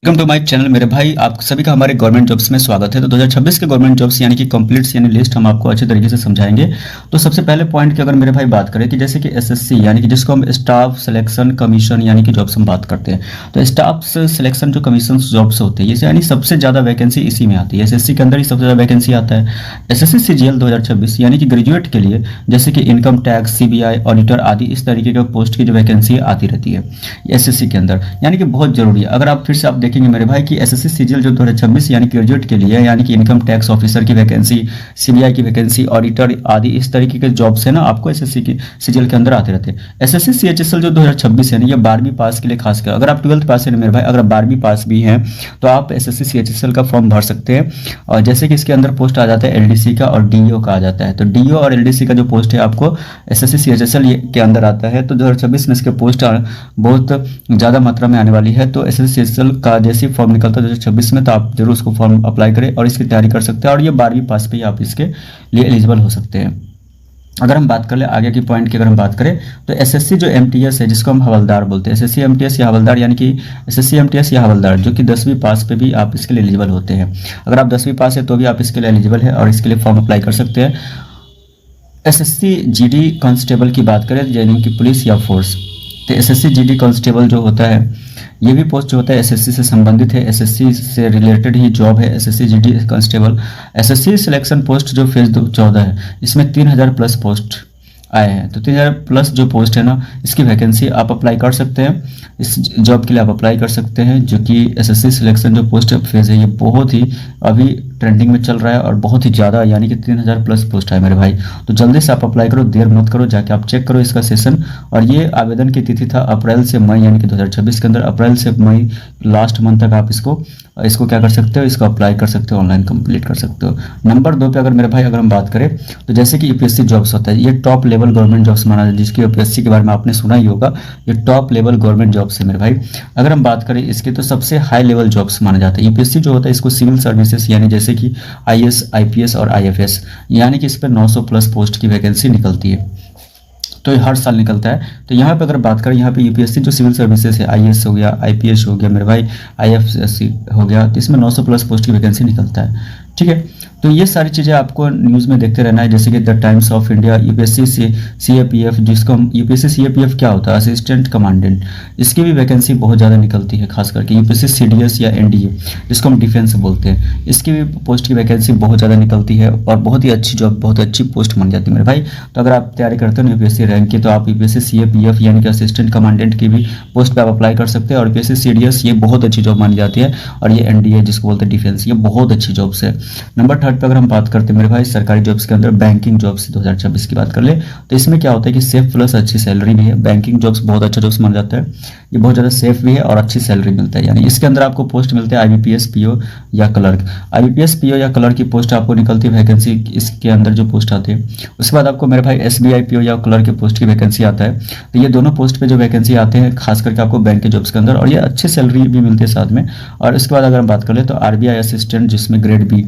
Welcome to my channel मेरे भाई, आप सभी का हमारे गवर्नमेंट जॉब्स में स्वागत है। तो 2026 के गवर्नमेंट जॉब्स यानी कि कंप्लीट्स यानी लिस्ट हम आपको अच्छे तरीके से समझाएंगे। तो सबसे पहले पॉइंट की अगर मेरे भाई बात करें कि जैसे कि एसएससी यानी कि जिसको हम स्टाफ सिलेक्शन कमीशन यानी कि जॉब्स हम बात करते हैं, तो स्टाफ सिलेक्शन जो कमीशन जॉब्स होते हैं, यानी सबसे ज़्यादा वैकेंसी इसी में आती है। एसएससी के अंदर ही सबसे ज़्यादा वैकेंसी आता है। एसएससी सीजीएल 2026 यानी कि ग्रेजुएट के लिए जैसे कि इनकम टैक्स, सीबीआई, ऑडिटर आदि इस तरीके के पोस्ट की जो वैकेंसी आती रहती है एसएससी के अंदर, यानी कि बहुत जरूरी है। अगर आप फिर से आप देखेंगे मेरे भाई कि एसएससी सीजीएल जो 2026 यानी कि ग्रेजुएट के लिए यानी कि इनकम टैक्स ऑफिसर की वैकेंसी, सीबीआई की वैकेंसी, ऑडिटर आदि इस तरीके के जॉब्स है ना, आपको एसएससी की सीजीएल के अंदर आते रहते हैं। एसएससी सीएचएसएल जो 2026 है ना, ये 12वीं पास के लिए खासकर, अगर आप 12th पास है ना मेरे भाई, अगर 12वीं पास भी हैं तो आप एसएससी सीएचएसएल का फॉर्म भर सकते हैं। और जैसे कि इसके अंदर पोस्ट आ जाता है एलडीसी का और डीओ का आ जाता है। तो डीओ और एलडीसी का जो पोस्ट है आपको एसएससी सीएचएसएल के अंदर आता है। तो 2026 में इसके पोस्ट बहुत ज़्यादा मात्रा में आने वाली है। तो एसएससी सीएचएसएल का जैसे फॉर्म निकलता है 2026 में, तो आप जरूर उसको फॉर्म अप्लाई करें और इसकी तैयारी कर सकते हैं। और ये 12वीं पास पे ही आप इसके लिए एलिजिबल हो सकते हैं। अगर हम बात कर ले आगे की पॉइंट की, अगर हम बात करें तो एसएससी जो एमटीएस है जिसको हम हवलदार बोलते हैं, एसएससी एमटीएस या हवलदार, यानी कि एसएससी एमटीएस या हवलदार जो कि 10वीं पास पे भी आप इसके लिए एलिजिबल होते हैं। अगर आप 10वीं पास है तो भी आप इसके लिए एलिजिबल है और इसके लिए फॉर्म अप्लाई कर सकते हैं। एसएससी जीडी कांस्टेबल की बात करें यानी कि पुलिस या फोर्स, तो एसएससी जीडी कांस्टेबल जो होता है ये भी पोस्ट जो होता है एसएससी से संबंधित है, एसएससी से रिलेटेड ही जॉब है SSC GD constable. SSC selection post जो फेज 14 है, इसमें 3000 प्लस पोस्ट आए हैं। तो 3000 प्लस जो पोस्ट है ना, इसकी वैकेंसी आप अप्लाई कर सकते हैं। इस जॉब के लिए आप अप्लाई कर सकते हैं, जो कि एसएससी सिलेक्शन जो पोस्ट फेज है ये बहुत ही अभी ट्रेंडिंग में चल रहा है और बहुत ही ज़्यादा, यानी कि 3000 प्लस पोस्ट है मेरे भाई। तो जल्दी से आप अप्लाई करो, देर मत करो, जाके आप चेक करो इसका सेशन। और ये आवेदन की तिथि था अप्रैल से मई यानी कि 2026 के अंदर, अप्रैल से मई लास्ट मंथ तक आप इसको क्या कर सकते हो, इसको अप्लाई कर सकते हो, ऑनलाइन कंप्लीट कर सकते हो। नंबर 2 पे अगर मेरे भाई अगर हम बात करें तो जैसे कि यूपीएससी जॉब्स होता है, ये टॉप लेवल गवर्नमेंट जॉब्स माना जाता है, जिसकी यूपीएससी के बारे में आपने सुना ही होगा। ये टॉप लेवल गवर्नमेंट जॉब्स है मेरे भाई। अगर हम बात करें इसके तो सबसे हाई लेवल जॉब्स माना जाता है। यूपीएससी जो होता है इसको सिविल सर्विसेज यानी जैसे कि आईएएस, आईपीएस और आईएफएस, यानी कि इस पर 900 प्लस पोस्ट की वैकेंसी निकलती है। तो ये हर साल निकलता है। तो यहाँ पे अगर बात करें, यहाँ पे यूपीएससी जो सिविल सर्विसेज है, आईएएस हो गया, आईपीएस हो गया मेरे भाई, आईएफएससी हो गया, तो इसमें 900 प्लस पोस्ट की वैकेंसी निकलता है। ठीक है, तो ये सारी चीज़ें आपको न्यूज़ में देखते रहना है, जैसे कि the times of India, UPSC CAPF, जिसको हम यूपीएससी सीएपीएफ क्या होता है, असिस्टेंट कमांडेंट, इसकी भी वैकेंसी बहुत ज़्यादा निकलती है। खास करके यूपीएससी सीडीएस या एनडीए जिसको हम डिफेंस बोलते हैं, इसकी भी पोस्ट की वैकेंसी बहुत ज़्यादा निकलती है और बहुत ही अच्छी जॉब, बहुत अच्छी पोस्ट बन जाती है मेरे भाई। तो अगर आप तैयारी करते हो यूपीएससी रैंक की, तो आप यूपीएससी सीएपीएफ यानी कि असिस्टेंट कमांडेंट की भी पोस्ट पर आप अप्लाई कर सकते हैं। और यूपीएससी सीडीएस ये बहुत अच्छी जॉब मानी जाती है। और ये एनडीए जिसको बोलते हैं डिफेंस, ये बहुत अच्छी जॉब्स है। नंबर 3 पे अगर हम बात करते हैं मेरे भाई सरकारी जॉब्स के अंदर, बैंकिंग जॉब्स 2026 की बात कर ले, तो इसमें क्या होता है कि सेफ प्लस अच्छी सैलरी भी है। बैंकिंग जॉब्स बहुत अच्छा जॉब्स माना जाता है, ये बहुत ज़्यादा सेफ भी है और अच्छी सैलरी मिलता है। यानी इसके अंदर आपको पोस्ट मिलते हैं आईबीपीएस पीओ या क्लर्क। आईबीपीएस पीओ या क्लर्क की पोस्ट आपको निकलती है वैकेंसी, इसके अंदर जो पोस्ट आते हैं। उसके बाद आपको मेरे भाई एसबीआई पीओ या क्लर्क की पोस्ट की वैकेंसी आता है। तो ये दोनों पोस्ट पे जो वैकेंसी आते हैं खास करके आपको बैंक के जॉब्स के अंदर, और ये अच्छी सैलरी भी मिलती है साथ में। और इसके बाद अगर हम बात कर ले तो आरबीआई असिस्टेंट जिसमें ग्रेड बी,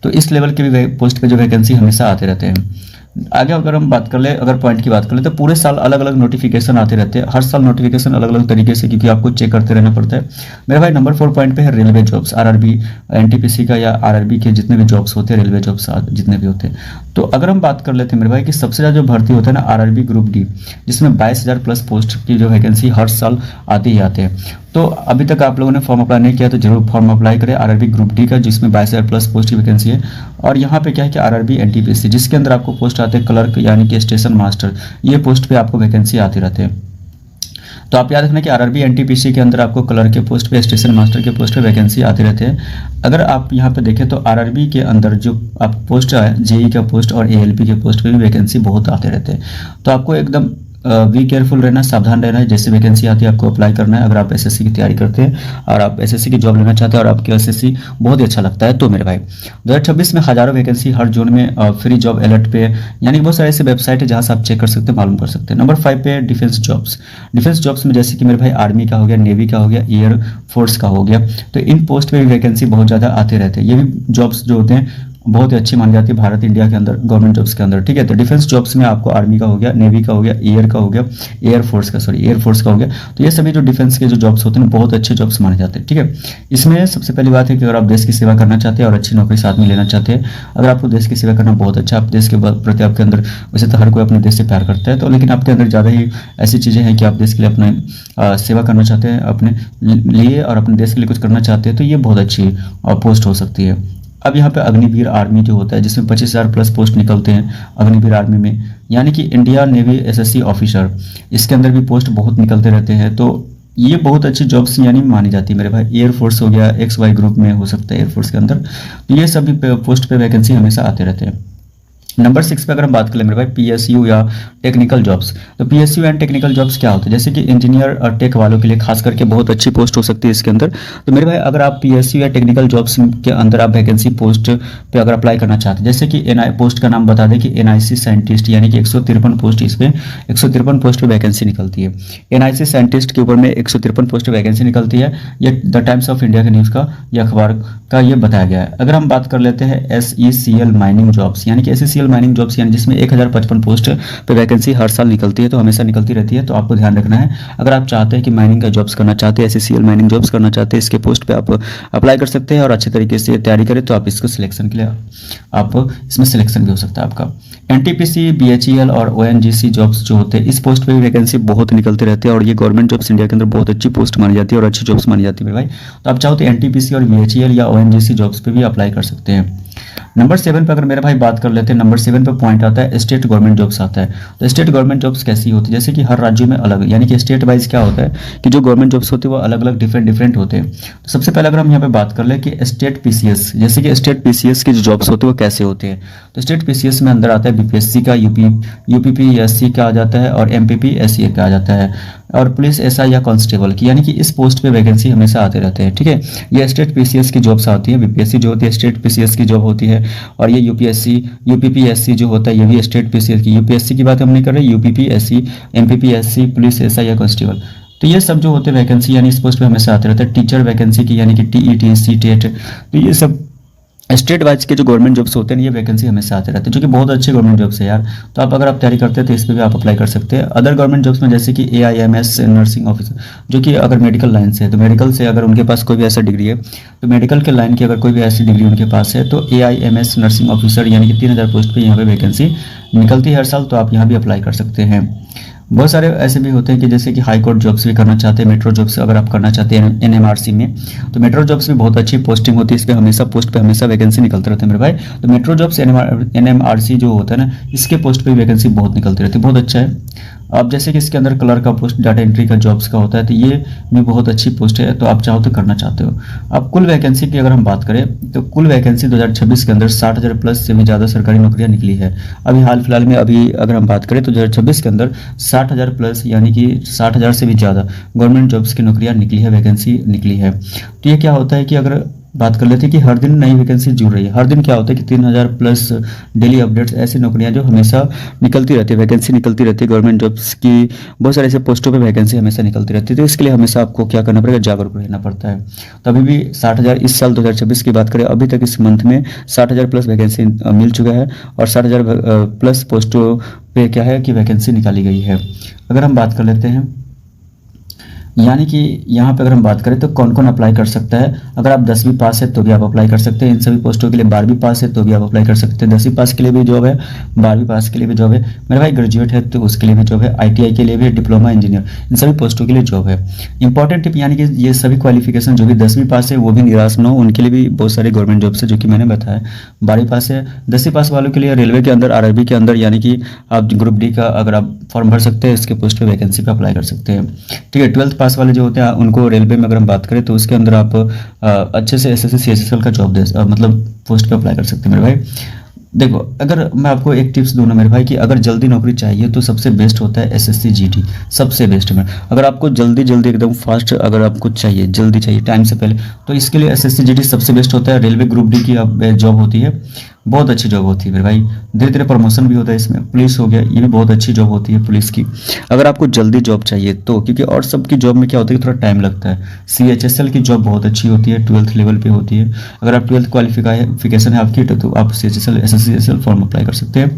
तो इस लेवल के भी पोस्ट पे जो वैकेंसी हमेशा आते रहते हैं। आगे अगर हम बात कर ले, अगर पॉइंट की बात कर ले, तो पूरे साल अलग अलग नोटिफिकेशन आते रहते हैं। हर साल नोटिफिकेशन अलग अलग तरीके से, क्योंकि आपको चेक करते रहना पड़ता है मेरे भाई। नंबर 4 पॉइंट पे है रेलवे जॉब्स, आरआरबी, एनटीपीसी का या आरआरबी के जितने भी जॉब्स होते हैं, रेलवे जॉब्स जितने भी होते हैं। तो अगर हम बात कर लेते हैं मेरे भाई कि सबसे ज़्यादा जो भर्ती होता है ना आरआरबी ग्रुप डी, जिसमें 22,000 प्लस पोस्ट की जो वैकेंसी हर साल आते ही आते हैं। तो अभी तक आप लोगों ने फॉर्म अप्लाई नहीं किया तो जरूर फॉर्म अप्लाई करें आरआरबी ग्रुप डी का, जिसमें 22,000 प्लस पोस्ट की वैकेंसी है। और यहाँ पे क्या है कि आरआरबी एनटीपीसी जिसके अंदर आपको पोस्ट आते हैं क्लर्क यानी कि स्टेशन मास्टर, ये पोस्ट पे आपको वैकेंसी आते रहते हैं। तो आप याद रखना कि आरआरबी एनटीपीसी के अंदर आपको क्लर्क के पोस्ट पे, स्टेशन मास्टर के पोस्ट पे वैकेंसी आते रहते हैं। अगर आप यहाँ पे देखें तो आरआरबी के अंदर जो आप पोस्ट है, जेई का पोस्ट और एएलपी के पोस्ट पे भी वैकेंसी बहुत आते रहते हैं। तो आपको एकदम बी केयरफुल रहना, सावधान रहना है। जैसे वैकेंसी आती है आपको अप्लाई करना है। अगर आप एसएससी की तैयारी करते हैं और आप एसएससी की जॉब लेना चाहते हैं और आपके एसएससी बहुत ही अच्छा लगता है, तो मेरे भाई 2026 में हज़ारों वैकेंसी हर जोन में फ्री जॉब अलर्ट पे, यानी बहुत सारे ऐसे वेबसाइट है जहाँ से आप चेक कर सकते हैं, मालूम कर सकते हैं। नंबर 5 पे डिफेंस जॉब्स। डिफेंस जॉब्स में जैसे कि मेरे भाई आर्मी का हो गया, नेवी का हो गया, एयर फोर्स का हो गया, तो इन पोस्ट पे भी वैकेंसी बहुत ज़्यादा आते रहते हैं। ये भी जॉब्स जो होते हैं बहुत ही अच्छी मानी जाती है भारत इंडिया के अंदर गवर्नमेंट जॉब्स के अंदर, ठीक है। तो डिफेंस जॉब्स में आपको आर्मी का हो गया, नेवी का हो गया, एयर का हो गया, एयरफोर्स का हो गया। तो ये सभी जो डिफेंस के जो जॉब्स होते हैं बहुत अच्छे जॉब्स माने जाते हैं, ठीक है। इसमें सबसे पहली बात है कि अगर आप देश की सेवा करना चाहते हैं और अच्छी नौकरी साथ में लेना चाहते हैं, अगर आपको देश की सेवा करना बहुत अच्छा, आप देश के प्रति आपके अंदर, वैसे तो हर कोई अपने देश से प्यार करता है, तो लेकिन आपके अंदर ज़्यादा ही ऐसी चीज़ें हैं कि आप देश के लिए अपने सेवा करना चाहते हैं अपने लिए और अपने देश के लिए कुछ करना चाहते हैं, तो ये बहुत अच्छी पोस्ट हो सकती है। अब यहाँ पे अग्निवीर आर्मी जो होता है जिसमें 25,000 प्लस पोस्ट निकलते हैं अग्निवीर आर्मी में, यानी कि इंडिया नेवी एसएससी ऑफिसर, इसके अंदर भी पोस्ट बहुत निकलते रहते हैं। तो ये बहुत अच्छी जॉब्स यानी मानी जाती है मेरे भाई। एयरफोर्स हो गया, XY ग्रुप में हो सकता है एयरफोर्स के अंदर, तो ये सभी पोस्ट पे वैकेंसी हमेशा आते रहते हैं। नंबर 6 पे अगर हम बात करें मेरे भाई PSU या टेक्निकल जॉब्स, तो PSU एंड टेक्निकल जॉब्स क्या होते हैं, जैसे कि इंजीनियर और टेक वालों के लिए खास करके बहुत अच्छी पोस्ट हो सकती है इसके अंदर। तो मेरे भाई अगर आप PSU या टेक्निकल जॉब्स के अंदर आप वैकेंसी पोस्ट पे अगर अप्लाई करना चाहते हैं, जैसे कि NI पोस्ट का नाम बता दें कि NIC साइंटिस्ट, यानी कि 153 पोस्ट, इस पर 153 पोस्ट पर वैकेंसी निकलती है। NIC साइंटिस्ट के ऊपर में 153 पोस्ट पर वैकेंसी निकलती है। ये द टाइम्स ऑफ इंडिया के न्यूज़ का या अखबार का ये बताया गया है। अगर हम बात कर लेते हैं SECL माइनिंग जॉब्स, यानी कि SECL माइनिंग जॉब्स यानी जिसमें 1055 पोस्ट पे वैकेंसी हर साल निकलती है, तो हमेशा निकलती रहती है, तो आपको ध्यान रखना है। अगर आप चाहते हैं कि माइनिंग का जॉब्स करना चाहते हैं, SECL माइनिंग जॉब्स करना चाहते हैं, इसके पोस्ट पे आप अप्लाई कर सकते हैं और अच्छे तरीके से तैयारी करें, तो आप इसको सिलेक्शन के लिए आप इसमें सिलेक्शन भी हो सकता है आपका। NTPC, BHEL और ONGC जॉब्स जो होते हैं इस पोस्ट पे भी वैकेंसी बहुत निकलते रहते हैं और ये गवर्नमेंट जॉब्स इंडिया के अंदर बहुत अच्छी पोस्ट मानी जाती है और अच्छी जॉब्स मानी जाती है मेरे भाई। तो आप चाहो तो NTPC और BHEL या ONGC जॉब्स पे भी अप्लाई कर सकते हैं। नंबर 7 पे अगर मेरे भाई बात कर लेते हैं, नंबर 7 पे पॉइंट आता है स्टेट गवर्नमेंट जॉब्स आता है। तो स्टेट गवर्नमेंट जॉब्स कैसी होती है, जैसे कि हर राज्य में अलग, यानी कि स्टेट वाइज क्या होता है कि जो गवर्नमेंट जॉब्स होती है वो अलग अलग डिफरेंट होते हैं। तो सबसे पहले अगर हम यहाँ पे बात कर ले कि स्टेट PCS, जैसे कि स्टेट PCS की जो जॉब्स होते हैं वो कैसे होते हैं, तो स्टेट PCS में अंदर आता है BPSC का, UPPSC का आ जाता है और MPPSC का आ जाता है, और पुलिस SI या कांस्टेबल की, यानी कि इस पोस्ट पे वैकेंसी हमेशा आते रहते हैं, ठीक है। ये स्टेट PCS की जॉब्स आती है। BPSC जो होती है स्टेट PCS की जॉब होती है, और ये UPPSC जो होता है ये भी स्टेट PCS की। UPSC की बात हम नहीं कर रहे, UPPSC, MPPSC, पुलिस SI या कांस्टेबल, तो ये सब जो होते हैं वैकेंसी यानी इस पोस्ट पे हमेशा आते रहते हैं। टीचर वैकेंसी की, यानी कि TET, CTET, तो ये सब स्टेट वाइज के जो गवर्नमेंट जॉब्स होते हैं ये वैकेंसी हमेशा आते रहते हैं, जो कि बहुत अच्छे गवर्नमेंट जॉब्स है यार। तो आप अगर आप तैयारी करते हैं तो इस पर भी आप अप्लाई कर सकते हैं। अदर गवर्नमेंट जॉब्स में जैसे कि AIMS नर्सिंग ऑफिसर, जो कि अगर मेडिकल लाइन से है, तो मेडिकल से अगर उनके पास कोई भी ऐसा डिग्री है, तो मेडिकल के लाइन की अगर कोई भी ऐसी डिग्री उनके पास है, तो AIMS नर्सिंग ऑफिसर यानी कि 3000 पोस्ट पर यहाँ पर वैकेंसी निकलती है हर साल, तो आप यहाँ भी अप्लाई कर सकते हैं। बहुत सारे ऐसे भी होते हैं कि जैसे कि हाई कोर्ट जॉब्स भी करना चाहते हैं, मेट्रो जॉब्स अगर आप करना चाहते हैं NMRC में, तो मेट्रो जॉब्स में बहुत अच्छी पोस्टिंग होती है, इस पर हमेशा पोस्ट पे हमेशा वैकेंसी निकलते रहते हैं मेरे भाई। तो मेट्रो जॉब्स NMRC जो होता है ना, इसके पोस्ट पे वैकेंसी बहुत निकलती रहती है, बहुत अच्छा है। अब जैसे कि इसके अंदर क्लर्क का पोस्ट, डाटा एंट्री का जॉब्स का होता है, तो ये भी बहुत अच्छी पोस्ट है, तो आप चाहो तो करना चाहते हो। अब कुल वैकेंसी की अगर हम बात करें तो कुल वैकेंसी 2026 के अंदर 60,000 प्लस से भी ज़्यादा सरकारी नौकरियां निकली है। अभी हाल फिलहाल में अभी अगर हम बात करें तो 2026 के अंदर 60,000 प्लस, यानी कि 60,000 से भी ज़्यादा गवर्नमेंट जॉब्स की नौकरियां निकली है, वैकेंसी निकली है। तो ये क्या होता है कि अगर बात कर लेते हैं कि हर दिन नई वैकेंसी जुड़ रही है, हर दिन क्या होता है कि 3000 प्लस डेली अपडेट्स, ऐसी नौकरियां जो हमेशा निकलती रहती है, वैकेंसी निकलती रहती है गवर्नमेंट जॉब्स की, बहुत सारे ऐसे पोस्टों पे वैकेंसी हमेशा निकलती रहती है। तो इसके लिए हमेशा आपको क्या करना पड़ेगा, जागरूक रहना पड़ता है। तो अभी भी 60,000, इस साल 2026 की बात करें अभी तक इस मंथ में 60,000 प्लस वैकेंसी मिल चुका है और 60,000 प्लस पोस्टों पे क्या है कि वैकेंसी निकाली गई है। अगर हम बात कर लेते हैं, यानी कि यहाँ पे अगर हम बात करें तो कौन कौन अप्लाई कर सकता है, अगर आप 10वीं पास है तो भी आप अप्लाई कर सकते हैं इन सभी पोस्टों के लिए, 12वीं पास है तो भी आप अप्लाई कर सकते हैं, 10वीं पास के लिए भी जॉब है, 12वीं पास के लिए भी जॉब है मेरे भाई, ग्रेजुएट है तो उसके लिए भी जॉब है, ITI के लिए भी, डिप्लोमा इंजीनियर, इन सभी पोस्टों के लिए जॉब है। इंपॉर्टेंट टिप, यानी कि ये सभी क्वालिफिकेशन जो भी 10वीं पास है वो भी निराश न हो, उनके लिए भी बहुत सारे गवर्नमेंट जॉब्स है जो कि मैंने बताया। 12वीं पास है, 10वीं पास वालों के लिए रेलवे के अंदर, RRB के अंदर, यानी कि आप ग्रुप D का अगर आप फॉर्म भर सकते हैं, इसके पोस्ट पे वैकेंसी पे अप्लाई कर सकते हैं, ठीक है। 12th पास वाले जो होते हैं उनको रेलवे में अगर हम बात करें तो उसके अंदर आप अच्छे से SSC CHSL का जॉब मतलब पोस्ट पे अप्लाई कर सकते हैं मेरे भाई। देखो अगर मैं आपको एक टिप्स दूँ ना मेरे भाई कि अगर जल्दी नौकरी चाहिए तो सबसे बेस्ट होता है SSC GD, सबसे बेस्ट में। अगर आपको जल्दी एकदम फास्ट अगर आपको चाहिए, जल्दी चाहिए टाइम से पहले, तो इसके लिए SSC GD सबसे बेस्ट होता है। रेलवे ग्रुप D की अब जॉब होती है, बहुत अच्छी जॉब होती है मेरे भाई, धीरे धीरे प्रमोशन भी होता है इसमें। पुलिस हो गया, ये भी बहुत अच्छी जॉब होती है पुलिस की। अगर आपको जल्दी जॉब चाहिए तो, क्योंकि और सबकी जॉब में क्या होता है कि थोड़ा टाइम लगता है। CHSL की जॉब बहुत अच्छी होती है, 12th लेवल पे होती है। अगर आप 12th क्वालिफिकेशन है आपकी तो आप CHSL SSCSL फॉर्म अप्लाई कर सकते हैं।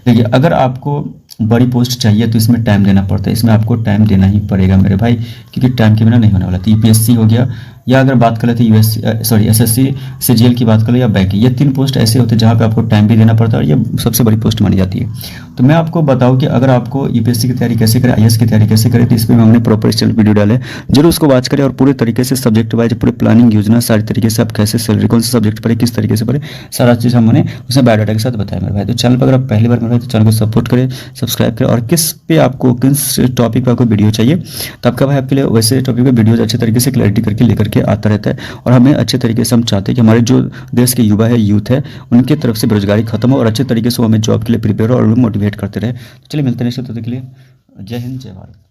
देखिए, अगर आपको बड़ी पोस्ट चाहिए तो इसमें टाइम देना पड़ता है, इसमें आपको टाइम देना ही पड़ेगा मेरे भाई, क्योंकि टाइम के बिना नहीं होने वाला। तो UPSC हो गया, या अगर बात कर लेते हैं SSC CGL की बात कर ले, या बैंक, ये 3 पोस्ट ऐसे होते हैं जहाँ पे आपको टाइम भी देना पड़ता है, और ये सबसे बड़ी पोस्ट मानी जाती है। तो मैं आपको बताऊँ कि अगर आपको UPSC की तैयारी कैसे करें, IAS की तैयारी कैसे करें, तो इस पर हमने प्रॉपर स्टाइल वीडियो डाले, जरूर उसको वॉच करें। और पूरे तरीके से सब्जेक्ट वाइज पूरे प्लानिंग योजना सारी तरीके से, आप कैसे सैलरी, कौन से सब्जेक्ट पढ़े, किस तरीके से पढ़े, सारा चीज़ हमने उसमें बायोडाटा के साथ बताया मेरे भाई। तो चैनल पर अगर आप पहली बार मेरे भाई तो चैनल को सपोर्ट करें, सब्सक्राइब करें। और किस पे आपको, किस टॉपिक पर आपको वीडियो चाहिए, तो आपका भाई आपके लिए वैसे टॉपिक पे वीडियोज अच्छे तरीके से क्लैरिटी करके लेकर के आता रहता है। और हमें अच्छे तरीके से हम चाहते हैं कि हमारे जो देश के युवा है, यूथ है, उनकी तरफ से बेरोजगारी खत्म हो और अच्छे तरीके से वो हमें जॉब के लिए प्रिपेयर हो और मोटिवेट करते रहे। चलिए मिलते हैं नेक्स्ट टॉपिक के लिए। जय हिंद, जय भारत।